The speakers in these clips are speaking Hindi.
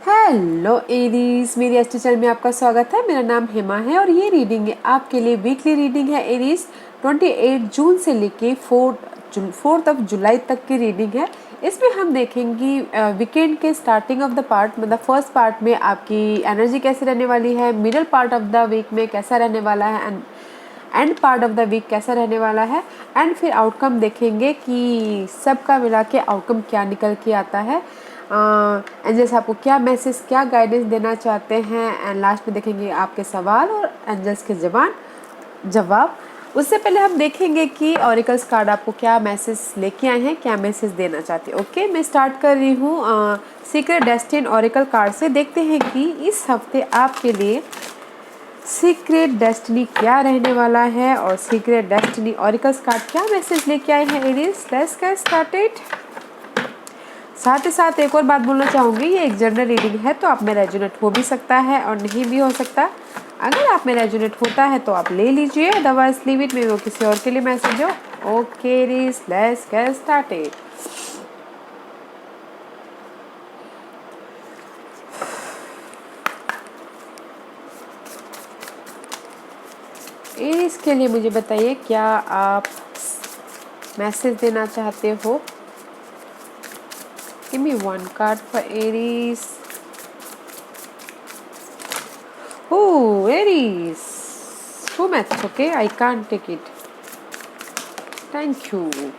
हेलो एरीज, मेरी एस्ट्रो चैनल में आपका स्वागत है। मेरा नाम हेमा है और ये रीडिंग है आपके लिए वीकली रीडिंग है एरीज। 28 जून से लेके 4 जुलाई तक की रीडिंग है। इसमें हम देखेंगे वीकेंड के स्टार्टिंग ऑफ द पार्ट, मतलब फर्स्ट पार्ट में आपकी एनर्जी कैसी रहने वाली है, middle part of the week में कैसा रहने वाला है, end part of the week कैसा रहने वाला है, एंड फिर आउटकम देखेंगे कि सबका मिला के आउटकम क्या निकल के आता है। एंजल्स आपको क्या मैसेज, क्या गाइडेंस देना चाहते हैं, एंड लास्ट में देखेंगे आपके सवाल और एंजल्स के जवाब। उससे पहले हम देखेंगे कि ऑरिकल्स कार्ड आपको क्या मैसेज लेके आए हैं, क्या मैसेज देना चाहते हैं। ओके, मैं स्टार्ट कर रही हूँ सीक्रेट डेस्टिनी ऑरिकल कार्ड से। देखते हैं कि इस हफ्ते आपके लिए सीक्रेट डेस्टिनी क्या रहने वाला है और सीक्रेट डेस्टिनी ऑरिकल्स कार्ड क्या मैसेज लेके आए हैं एरीज। Let's get started. साथ ही साथ एक और बात बोलना चाहूँगी, ये एक जनरल रीडिंग है तो आप में रेजोनेट हो भी सकता है और नहीं भी हो सकता। अगर आप में रेजोनेट होता है तो आप ले लीजिए, अदरवाइज लीव इट, में वो किसी और के लिए मैसेज हो। Okay Aries, let's get started. Aries के लिए मुझे बताइए क्या आप मैसेज देना चाहते हो। Give me one card for Aries. Oh, Aries. 2 maths, okay? I can't take it. Thank you.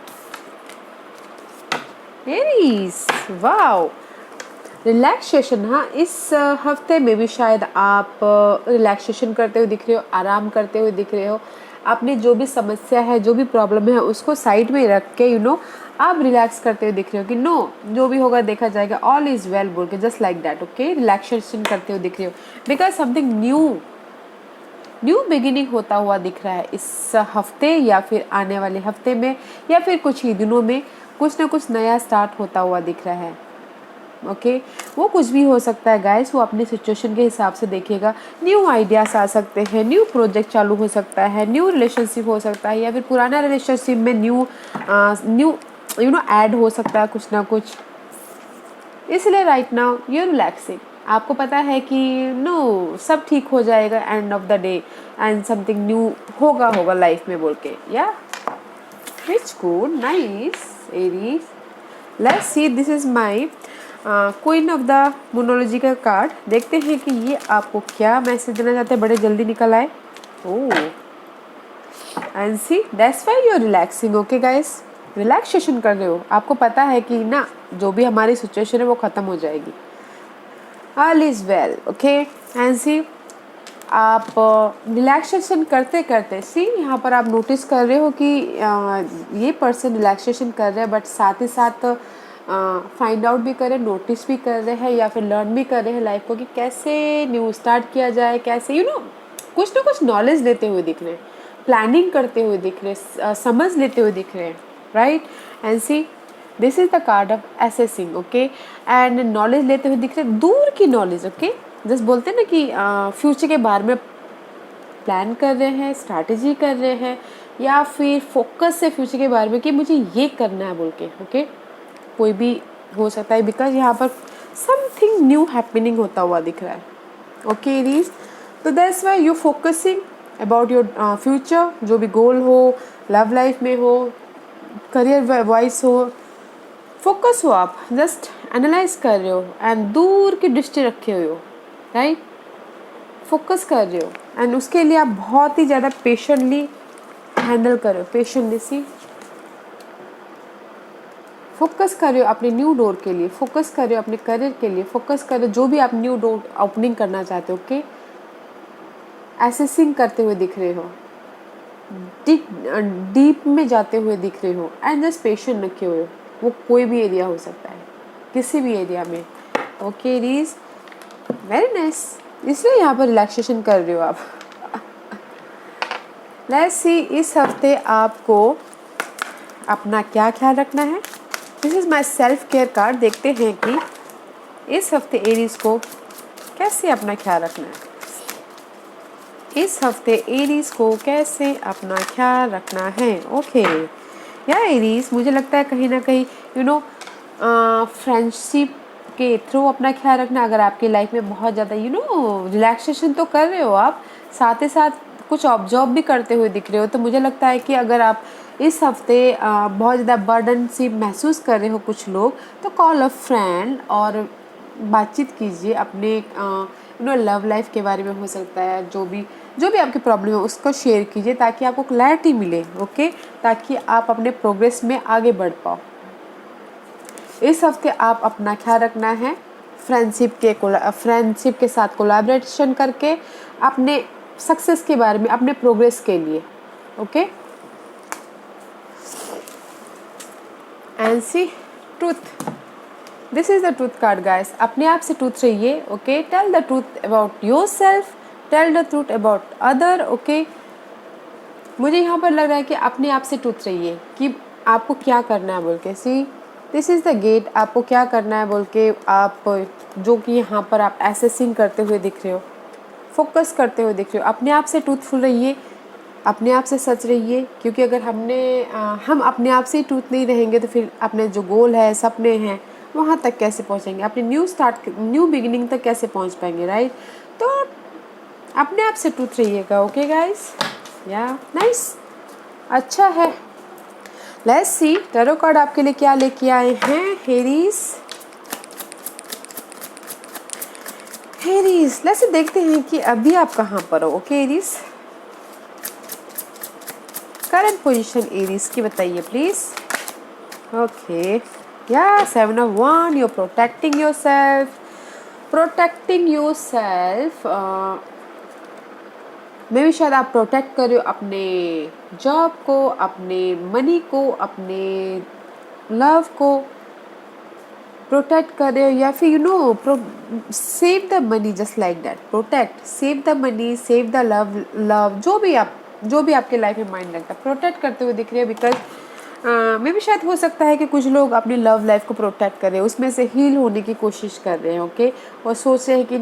Aries, wow. Relaxation, हाँ, इस हफ्ते में भी शायद आप रिलैक्सेशन करते हुए दिख रहे हो, आराम करते हुए दिख रहे हो। आपने जो भी समस्या है, जो भी प्रॉब्लम है, उसको साइड में रख के आप रिलैक्स करते हुए दिख रहे हो कि नो, जो भी होगा देखा जाएगा, ऑल इज वेल बोल के, just like that. Okay, relaxation करते हुए दिख रहे हो बिकॉज समथिंग न्यू बिगिनिंग होता हुआ दिख रहा है इस हफ्ते, या फिर आने वाले हफ्ते में, या फिर कुछ ही दिनों में कुछ ना कुछ नया स्टार्ट होता हुआ दिख रहा है। ओके, वो कुछ भी हो सकता है गाइस, वो अपनी सिचुएशन के हिसाब से देखिएगा। न्यू आइडियाज आ सकते हैं, न्यू प्रोजेक्ट चालू हो सकता है, न्यू रिलेशनशिप हो सकता है, या फिर पुराना रिलेशनशिप में न्यू ऐड हो सकता है कुछ ना कुछ। इसलिए राइट नाउ यू रिलैक्सिंग, आपको पता है कि नो, सब ठीक हो जाएगा end of the day, and something new होगा लाइफ में बोल के। या which good, nice Aries. Let's see, this is my queen of the मोनोलॉजी का कार्ड। देखते हैं कि ये आपको क्या मैसेज देना चाहते हैं। बड़े जल्दी निकल आए। Oh, and see, that's why you are relaxing. Okay guys, relaxation कर रहे हो, आपको पता है कि ना, जो भी हमारी सिचुएशन है वो ख़त्म हो जाएगी। All is well. Okay, and see, आप रिलैक्सेशन करते करते, सी यहाँ पर आप नोटिस कर रहे हो कि ये पर्सन रिलैक्सेशन कर रहे हैं, बट साथ ही साथ फाइंड आउट भी कर रहे हैं, नोटिस भी कर रहे हैं, या फिर लर्न भी कर रहे हैं लाइफ को कि कैसे न्यू स्टार्ट किया जाए, कैसे कुछ ना कुछ नॉलेज लेते हुए दिख रहे हैं, प्लानिंग करते हुए दिख रहे हैं, समझ लेते हुए दिख रहे हैं। Right, and see, this is the card of assessing. Okay, and knowledge लेते हुए दिख रहे हैं, दूर की नॉलेज। ओके, जस्ट बोलते हैं ना कि फ्यूचर के बारे में प्लान कर रहे हैं, स्ट्रैटेजी कर रहे हैं, या फिर फोकस से फ्यूचर के बारे में कि मुझे ये करना है बोल के। ओके, कोई भी हो सकता है, बिकॉज यहाँ पर समथिंग न्यू हैपनिंग होता हुआ दिख रहा है। ओके एरीज, तो that's why you focusing about your future, जो भी गोल हो, लव लाइफ में हो, करियर वाइज हो, फोकस हो, आप जस्ट एनालाइज कर रहे हो एंड दूर की दृष्टि रखे हुए हो। राइट, फोकस कर रहे हो, एंड उसके लिए आप बहुत ही ज़्यादा पेशेंटली हैंडल कर रहे हो। पेशेंटली सी, फोकस कर रहे हो अपने न्यू डोर के लिए, फोकस कर रहे हो अपने करियर के लिए, फोकस कर रहे हो जो भी आप न्यू डोर ओपनिंग करना चाहते हो। ओके, एसेसिंग करते हुए दिख रहे हो, डीप में जाते हुए दिख रहे हो, एंड जस्ट पेशेंट रखे हुए हो। वो कोई भी एरिया हो सकता है, किसी भी एरिया में। ओके रीज, वेरी नाइस, इसलिए यहाँ पर रिलैक्सेशन कर रहे हो आप। लेट्स सी, इस हफ्ते आपको अपना क्या ख्याल रखना है। This is my self care card. देखते हैं कि इस हफ्ते एरीज को कैसे अपना ख्याल रखना है। इस हफ्ते एरीज को कैसे अपना ख्याल रखना है। ओके, या एरीज, मुझे लगता है कहीं ना कहीं फ्रेंडशिप के थ्रू अपना ख्याल रखना। अगर आपकी लाइफ में बहुत ज़्यादा रिलैक्सेशन तो कर रहे हो आप, साथ ही साथ कुछ ऑब्जर्व भी करते हुए दिख रहे हो, तो मुझे लगता है कि अगर आप इस हफ्ते बहुत ज़्यादा बर्डन सी महसूस कर रहे हो कुछ लोग, तो कॉल अ फ्रेंड और बातचीत कीजिए अपने लव लाइफ के बारे में। हो सकता है जो भी आपकी प्रॉब्लम है उसको शेयर कीजिए ताकि आपको क्लैरिटी मिले, ओके, ताकि आप अपने प्रोग्रेस में आगे बढ़ पाओ। इस हफ्ते आप अपना ख्याल रखना है, फ्रेंडशिप के साथ कोलैबोरेशन करके अपने सक्सेस के बारे में, अपने प्रोग्रेस के लिए, okay. And see truth, this is the truth card guys. अपने आप से ट्रूथ रहिए, okay. Tell the truth about yourself, tell the truth about other, okay. मुझे यहाँ पर लग रहा है कि अपने आप से ट्रूथ रहिए कि आपको क्या करना है बोल के। See this is the gate, आपको क्या करना है बोल के आप जो कि यहाँ पर आप एसेसिंग करते हुए दिख रहे हो, फोकस करते हुए दिख रहे हो। अपने आप से ट्रूथफुल रहिए, अपने आप से सच रहिए, क्योंकि अगर हम अपने आप से ही ट्रूथ नहीं रहेंगे तो फिर अपने जो गोल है, सपने हैं, वहाँ तक कैसे पहुँचेंगे, अपने न्यू बिगिनिंग तक कैसे पहुँच पाएंगे, राइट। तो अपने आप से ट्रूथ रहिएगा, ओके गाइस। या नाइस, अच्छा है। लेट्स सी टैरो कार्ड आपके लिए क्या लेके आए हैं एरीज। लेट्स देखते हैं कि अभी आप कहाँ पर हो, okay Aries. Current position Aries की बताइए प्लीज। ओके, या 7 of Wands, you're protecting yourself, मे भी शायद आप प्रोटेक्ट कर रहे हो अपने जॉब को, अपने मनी को, अपने लव को प्रोटेक्ट कर रहे हो, या फिर save the money, just like that. Protect, save the money, save the love, जो भी आपके लाइफ में माइंड लगता है, प्रोटेक्ट करते हुए दिख रहे हो। बिकॉज मे भी शायद हो सकता है कि कुछ लोग अपनी लव लाइफ को प्रोटेक्ट कर रहे हैं, उसमें से हील होने की कोशिश कर रहे हैं, ओके। और सोच रहे हैं कि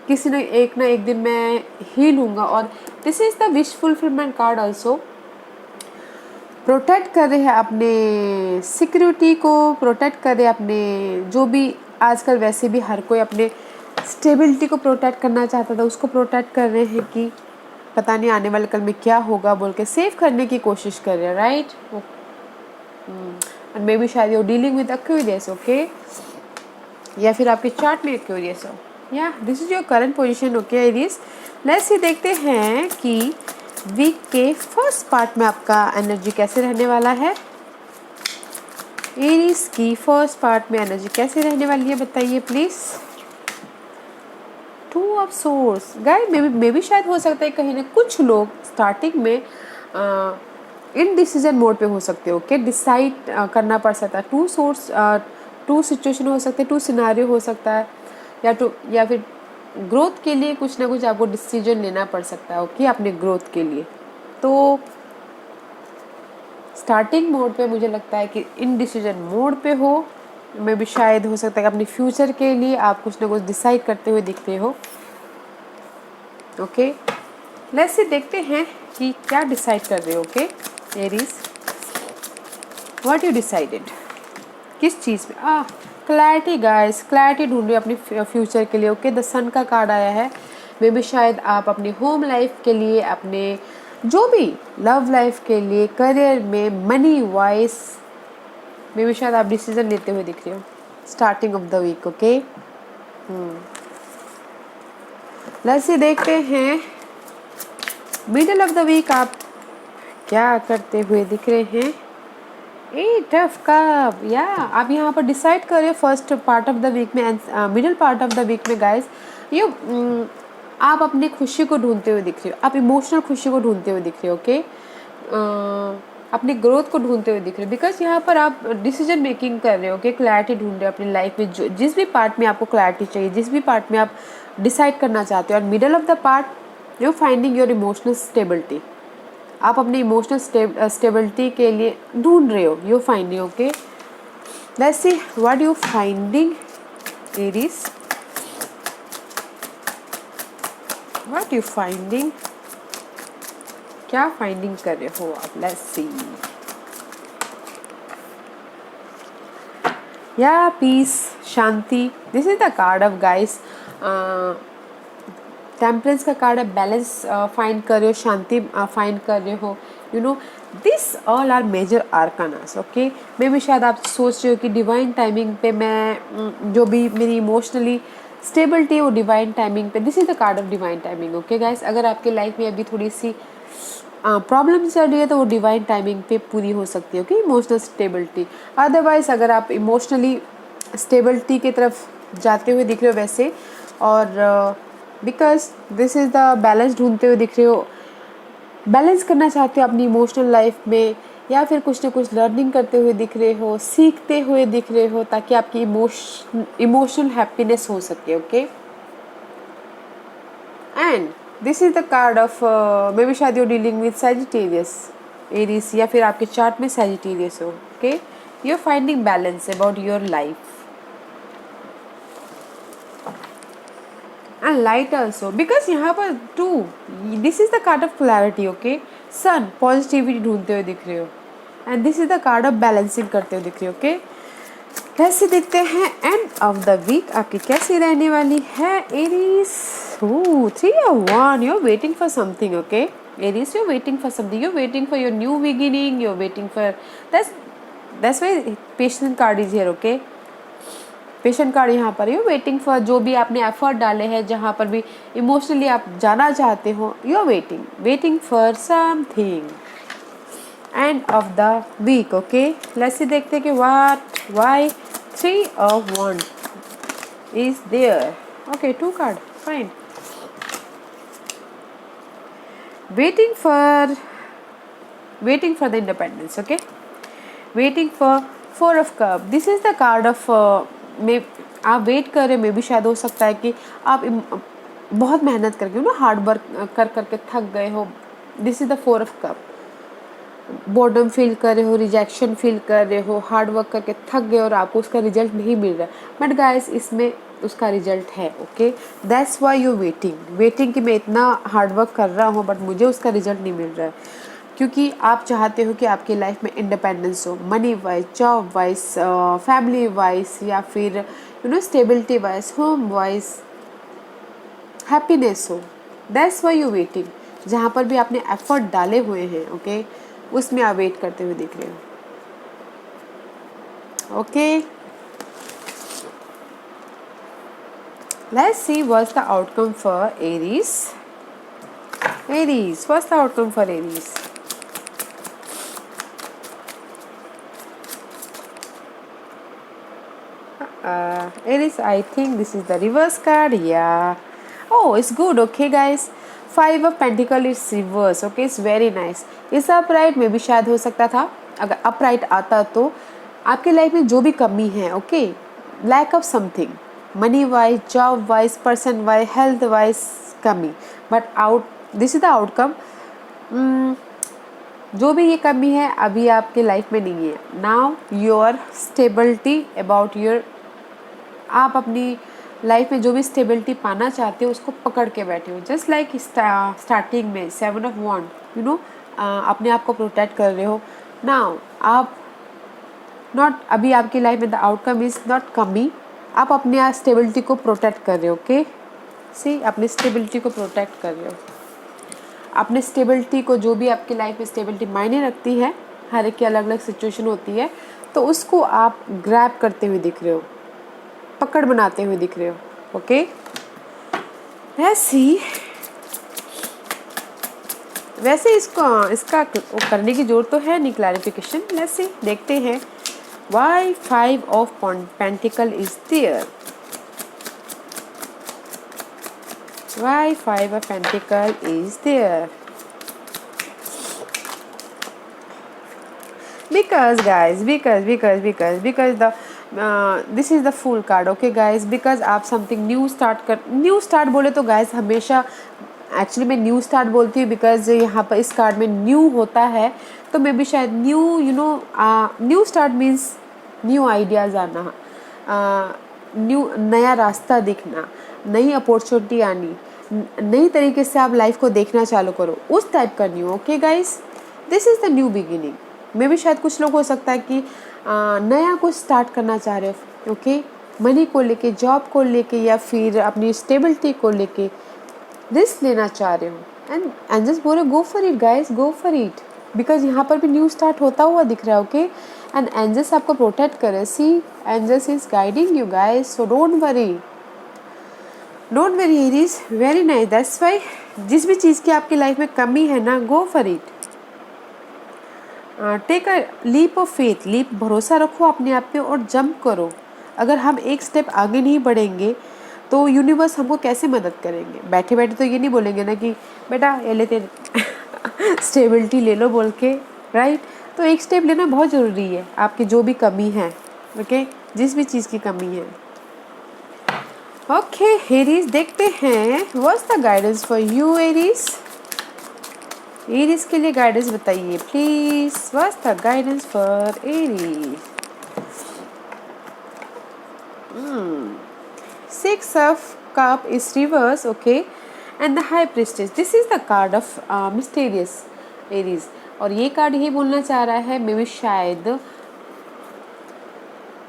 किसी ने एक ना एक दिन मैं हील हूँगा। और this is the wish fulfilment card also. Protect कर रहे हैं अपने सिक्योरिटी को, प्रोटेक्ट कर रहे हैं अपने जो भी आजकल वैसे भी हर कोई अपने स्टेबिलिटी को प्रोटेक्ट करना चाहता था, उसको प्रोटेक्ट कर रहे हैं कि पता नहीं आने वाले कल में क्या होगा बोल के सेव करने की कोशिश कर रहे हैं, राइट। मे बी शायद you dealing with Aquarius, okay, या फिर आपके चार्ट में एक्वेरियस हो। या this is your current position, okay Aries. Let's see देखते हैं कि वीक के फर्स्ट पार्ट में आपका एनर्जी कैसे रहने वाला है। एरीज की फर्स्ट पार्ट में एनर्जी कैसे रहने वाली है बताइए प्लीज। 2 of Swords गाइस, मे भी शायद हो सकता है कहीं ना कुछ लोग स्टार्टिंग में इनडिसीजन मोड पे हो सकते हो, ओके। डिसाइड करना पड़ सकता है। 2 Swords, 2 सिचुएशन हो सकते हैं, 2 सिनारियो हो सकता है, या फिर ग्रोथ के लिए कुछ ना कुछ आपको डिसीजन लेना पड़ सकता है, ओके, अपने ग्रोथ के लिए। तो स्टार्टिंग मोड पे मुझे लगता है कि इनडिसीजन मोड पे हो। मे भी शायद हो सकता है कि अपने फ्यूचर के लिए आप कुछ ना कुछ डिसाइड करते हुए दिखते हो, ओके। लेट्स सी देखते हैं कि क्या डिसाइड कर रहे हो, okay Aries. What you decided, किस चीज़ में। क्लैरिटी गाइस, क्लैरिटी ढूंढ रहे हो अपनी फ्यूचर के लिए, ओके। द सन का कार्ड आया है। मे भी शायद आप अपनी होम लाइफ के लिए, अपने जो भी लव लाइफ के लिए, करियर में, मनी वाइज, मे भी शायद आप डिसीजन लेते हुए दिख रहे हो starting of the week, okay. Let's see देखते हैं मिडल ऑफ द वीक आप क्या करते हुए दिख रहे हैं। 8 of Cups, या आप यहाँ पर डिसाइड कर रहे हो first part of the week में, middle part of the week में गाइस आप अपनी खुशी को ढूंढते हुए दिख रहे हो, आप इमोशनल खुशी को ढूंढते हुए दिख रहे हो, ओके। अपनी ग्रोथ को ढूंढते हुए दिख रहे हो, बिकॉज यहाँ पर आप डिसीजन मेकिंग कर रहे हो, ओके। क्लैरिटी ढूंढ रहे हो अपनी लाइफ में, जिस भी पार्ट में आपको क्लैरिटी चाहिए, जिस भी पार्ट में आप डिसाइड करना चाहते हो। और middle of the part you finding your emotional stability, आप अपने इमोशनल स्टेबिलिटी के लिए ढूंढ रहे हो, you finding, okay. Let's see what you finding Aries, what you finding, क्या फाइंडिंग कर रहे हो आप। लेट्स सी, या पीस, शांति। This is the card of guys, temperance का कार्ड है, बैलेंस फाइंड कर रहे हो, शांति फाइंड कर रहे हो, you know this all are major आर्कानास। Okay, मे भी शायद आप सोच रहे हो कि डिवाइन टाइमिंग पे मैं जो भी मेरी इमोशनली स्टेबिलिटी है वो डिवाइन टाइमिंग पे, this is the card of divine timing. Okay guys, अगर आपके लाइफ में अभी थोड़ी सी प्रॉब्लम चल रही है तो वो डिवाइन टाइमिंग पे पूरी हो सकती है। Okay, emotional stability. अदरवाइज अगर आप इमोशनली स्टेबिलिटी की तरफ जाते हुए दिख रहे हो वैसे, और because this is the balance ढूंढते हुए दिख रहे हो, बैलेंस करना चाहते हो अपनी इमोशनल लाइफ में, या फिर कुछ ना कुछ लर्निंग करते हुए दिख रहे हो, सीखते हुए दिख रहे हो, ताकि आपकी इमोशनल हैप्पीनेस हो सके। Okay, and this is the card of maybe शायद you dealing with Sagittarius, Aries, या फिर आपके चार्ट में सैजिटेरियस हो। Okay, you are finding balance about your life and light also, because यहाँ पर too, this is the card of clarity. Okay, sun, positivity ढूंढते हुए दिख रहे हो, and this is the card of balancing करते हुए दिख रहे हो। ओके, कैसे दिखते हैं एंड ऑफ द वीक आपकी कैसी रहने वाली है Aries. 3 or 1, you're waiting for something. Okay, Aries, you're waiting for something, you're waiting for your new beginning, you're waiting for, that's why patient card is here. Okay, patient card यहाँ पर, यू वेटिंग फॉर, जो भी आपने एफर्ट डाले हैं, जहाँ पर भी इमोशनली आप जाना चाहते हो, you are waiting for something end of the week. Okay, let's see, देखते हैं कि what, why 3 of 1 is there. Okay, 2 card, fine. Waiting for the independence. Okay, waiting for 4 of Cup, this is the card of, में आप वेट कर रहे, मे भी शायद हो सकता है कि आप बहुत मेहनत करके हार्ड वर्क कर करके थक गए हो। This is the 4 of Cup, boredom feel कर रहे हो, रिजेक्शन फील कर रहे हो, हार्ड वर्क करके थक गए और आपको उसका रिजल्ट नहीं मिल रहा, बट गाइस इसमें उसका रिजल्ट है। Okay, that's why you waiting कि मैं इतना हार्ड वर्क कर रहा हूँ बट मुझे उसका रिजल्ट नहीं मिल रहा है, क्योंकि आप चाहते हो कि आपकी लाइफ में इंडिपेंडेंस हो, money wise, job wise, family wise, या फिर stability wise, home wise, happiness हो। दैट्स वाई यू वेटिंग, जहाँ पर भी आपने एफर्ट डाले हुए हैं, ओके, उसमें आप वेट करते हुए दिख रहे हो। Okay, let's see what's the outcome for Aries. What's the outcome for Aries? Aries, I think this is the reverse card. Yeah. Oh, it's good. Okay, guys. 5 of Pentacle is reverse. Okay, it's very nice. इस upright में भी शायद हो सकता था, अगर upright आता तो आपके लाइफ में जो भी कमी है, okay, lack of something, money wise, job wise, person wise, health wise कमी, but this is the outcome. जो भी ये कमी है अभी आपके लाइफ में नहीं है। Now your stability about your, आप अपनी लाइफ में जो भी स्टेबिलिटी पाना चाहते हो उसको पकड़ के बैठे हो, जस्ट लाइक स्टार्टिंग में 7 of Wands, अपने आप को प्रोटेक्ट कर रहे हो। नाउ आप नॉट, अभी आपकी लाइफ में द आउटकम इज नॉट कमी, आप अपने स्टेबिलिटी को प्रोटेक्ट कर रहे हो। ओके, सी, अपनी स्टेबिलिटी को प्रोटेक्ट कर रहे हो, अपने स्टेबिलिटी को, जो भी आपकी लाइफ में स्टेबिलिटी मायने रखती है, हर एक की अलग अलग सिचुएशन होती है, तो उसको आप ग्रैब करते हुए दिख रहे हो, पकड़ बनाते हुए दिख रहे हो। ओके, लेट्स सी, वैसे इसका करने की जरूरत तो है नहीं, क्लैरिफिकेशन। लेट्स सी, देखते हैं why 5 of Pentacle is there. Why 5 of Pentacle is there? Because guys, because the this is the Fool card. Okay guys, because आप something new start बोले तो guys हमेशा एक्चुअली मैं न्यू स्टार्ट बोलती हूँ, बिकॉज यहाँ पर इस कार्ड में न्यू होता है, तो मे बी शायद new start means new ideas आना, नया रास्ता दिखना, नई अपॉर्चुनिटी आनी, नई तरीके से आप लाइफ को देखना चालू करो, उस टाइप का new. Okay guys, this is the new beginning. मे भी शायद कुछ लोग हो सकता है कि नया कुछ स्टार्ट करना चाह रहे हो, ओके, मनी को लेके, जॉब को लेके, या फिर अपनी स्टेबिलिटी को लेके रिस्क लेना चाह रहे हो, एंड जस्ट बोलो गो for it guys, go for it, because यहाँ पर भी न्यू स्टार्ट होता हुआ दिख रहा है। ओके, एंड एंजल्स आपको प्रोटेक्ट करे, see angels is guiding you guys, so don't worry, don't worry Aries, very nice. That's why जिस भी चीज़ की आपकी लाइफ में कमी है ना, go for it, take a leap of faith, leap भरोसा रखो अपने आप पे और जंप करो। अगर हम एक स्टेप आगे नहीं बढ़ेंगे तो यूनिवर्स हमको कैसे मदद करेंगे? बैठे बैठे तो ये नहीं बोलेंगे ना कि बेटा ये लेते स्टेबिलिटी ले लो बोल के, राइट? तो एक स्टेप लेना बहुत ज़रूरी है, आपकी जो भी कमी है, ओके, जिस भी चीज़ की कमी है। ओके एरीज, देखते हैं what's the guidance for you Aries. Aries के लिए गाइडेंस बताइए please, what's the guidance for Aries. Six of Cup is reverse, okay, and the High Priestess. This is the card of mysterious Aries, और ये कार्ड यही बोलना चाह रहा है मे बी शायद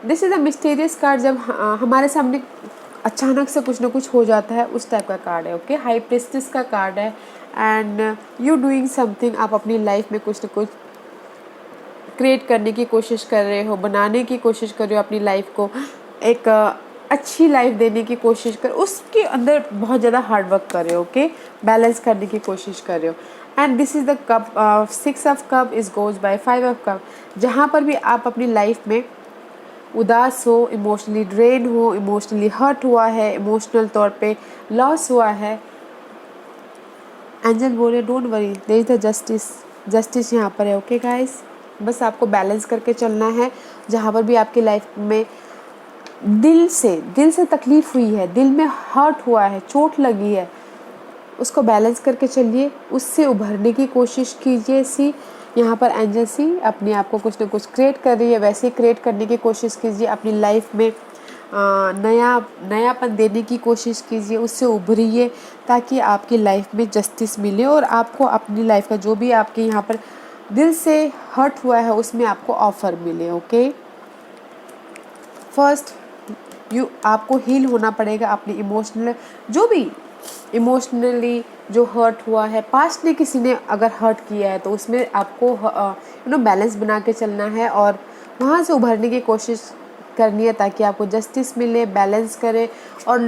this is a mysterious card, जब हमारे सामने अचानक से कुछ ना कुछ हो जाता है, उस टाइप का कार्ड है। ओके, हाई प्रिस्टेस का कार्ड है, एंड यू डूइंग समथिंग, आप अपनी लाइफ में कुछ ना कुछ क्रिएट करने की कोशिश कर रहे हो, बनाने की कोशिश कर रहे हो, अपनी लाइफ को एक अच्छी लाइफ देने की कोशिश कर, उसके अंदर बहुत ज़्यादा हार्ड वर्क कर रहे हो। ओके, बैलेंस करने की कोशिश कर रहे हो, and this is the cup, 6 of cup is goes by 5 of cup. जहाँ पर भी आप अपनी लाइफ में उदास हो, इमोशनली ड्रेन हो, इमोशनली हर्ट हुआ है, इमोशनल तौर पे लॉस हुआ है, एंजल बोले don't worry, there is the justice, justice यहाँ पर है। ओके गाइस, बस आपको बैलेंस करके चलना है। जहाँ पर भी आपकी लाइफ में दिल से तकलीफ हुई है, दिल में हर्ट हुआ है, चोट लगी है, उसको बैलेंस करके चलिए, उससे उभरने की कोशिश कीजिए। सी यहाँ पर एंजल सी अपने आप को कुछ ना कुछ क्रिएट कर रही है, वैसे ही क्रिएट करने की कोशिश कीजिए, अपनी लाइफ में नयापन देने की कोशिश कीजिए, उससे उभरिए ताकि आपकी लाइफ में जस्टिस मिले और आपको अपनी लाइफ का जो भी आपके यहाँ पर दिल से हर्ट हुआ है उसमें आपको ऑफर मिले। ओके, फर्स्ट आपको हील होना पड़ेगा अपनी इमोशनल, जो भी इमोशनली जो हर्ट हुआ है, पास्ट में किसी ने अगर हर्ट किया है तो उसमें आपको बैलेंस बना के चलना है और वहाँ से उभरने की कोशिश करनी है ताकि आपको जस्टिस मिले, बैलेंस करे और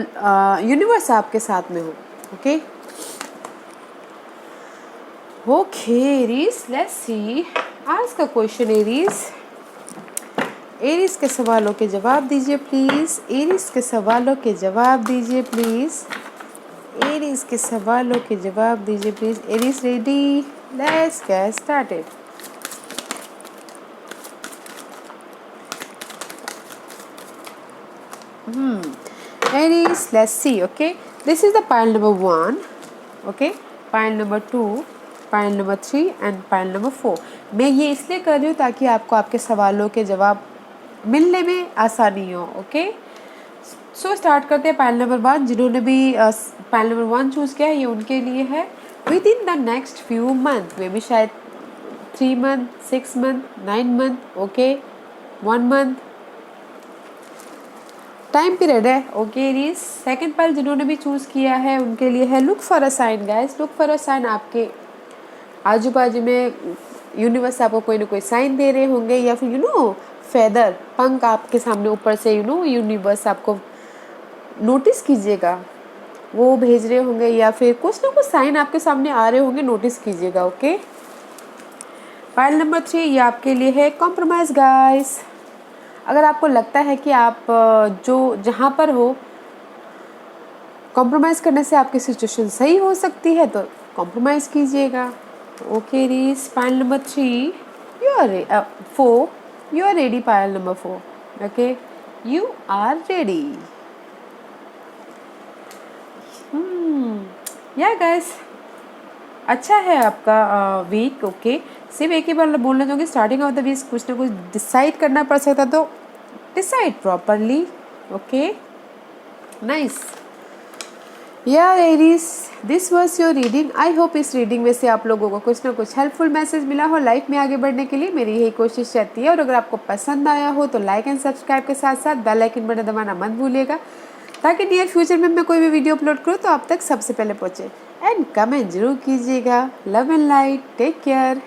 यूनिवर्स आपके साथ में हो। ओके ओके एरीज, लेट्स सी, आज का क्वेश्चन एरीज, एरीज के सवालों के जवाब दीजिए प्लीज़, एरीज के सवालों के जवाब दीजिए प्लीज़, एरीज के सवालों के जवाब दीजिए please. Aries ready, let's get started. Aries, let's see. Okay, this is the pile number 1. Okay, pile number 2, pile number 3 and pile number 4. मैं ये इसलिए कर रही हूँ ताकि आपको आपके सवालों के जवाब मिलने में आसानी हो। ओके, सो स्टार्ट करते हैं पाइल नंबर 1। जिन्होंने भी पाइल नंबर 1 चूज़ किया है ये उनके लिए है। Within the next few month, maybe शायद 3 month, 6 month, 9 month, okay, 1 month time period है। ओके एरीज, सेकंड पाइल जिन्होंने भी चूज़ किया है उनके लिए है look for a sign guys, look for a sign. आपके आजू बाजू में यूनिवर्स आपको कोई ना कोई साइन दे रहे होंगे, या फिर फेदर, पंख आपके सामने ऊपर से यूनिवर्स आपको नोटिस कीजिएगा, वो भेज रहे होंगे, या फिर कुछ ना कुछ साइन आपके सामने आ रहे होंगे, नोटिस कीजिएगा। ओके, पाइल नंबर 3 ये आपके लिए है कॉम्प्रोमाइज़ गाइस। अगर आपको लगता है कि आप जो जहाँ पर हो कॉम्प्रोमाइज़ करने से आपकी सिचुएशन सही हो सकती है तो कॉम्प्रोमाइज़ कीजिएगा। ओके रीस, pile number 3 you are 4 you are ready, pile number 4 okay you are ready. या गाइस, अच्छा है आपका वीक। ओके, सिर्फ एक ही बार बोलना चाहूँगी, स्टार्टिंग ऑफ द वीक कुछ ना कुछ डिसाइड करना पड़ सकता, तो डिसाइड प्रॉपरली। Okay nice. यार Aries, this was your reading. I hope इस रीडिंग में से आप लोगों को कुछ ना कुछ हेल्पफुल मैसेज मिला हो लाइफ में आगे बढ़ने के लिए। मेरी यही कोशिश रहती है। और अगर आपको पसंद आया हो तो लाइक एंड सब्सक्राइब के साथ साथ बेल आइकन बटन दबाना मत भूलिएगा, ताकि नियर फ्यूचर में मैं कोई भी वीडियो अपलोड करूँ तो आप तक सबसे पहले पहुँचे। एंड कमेंट जरूर कीजिएगा। Love and light, take care.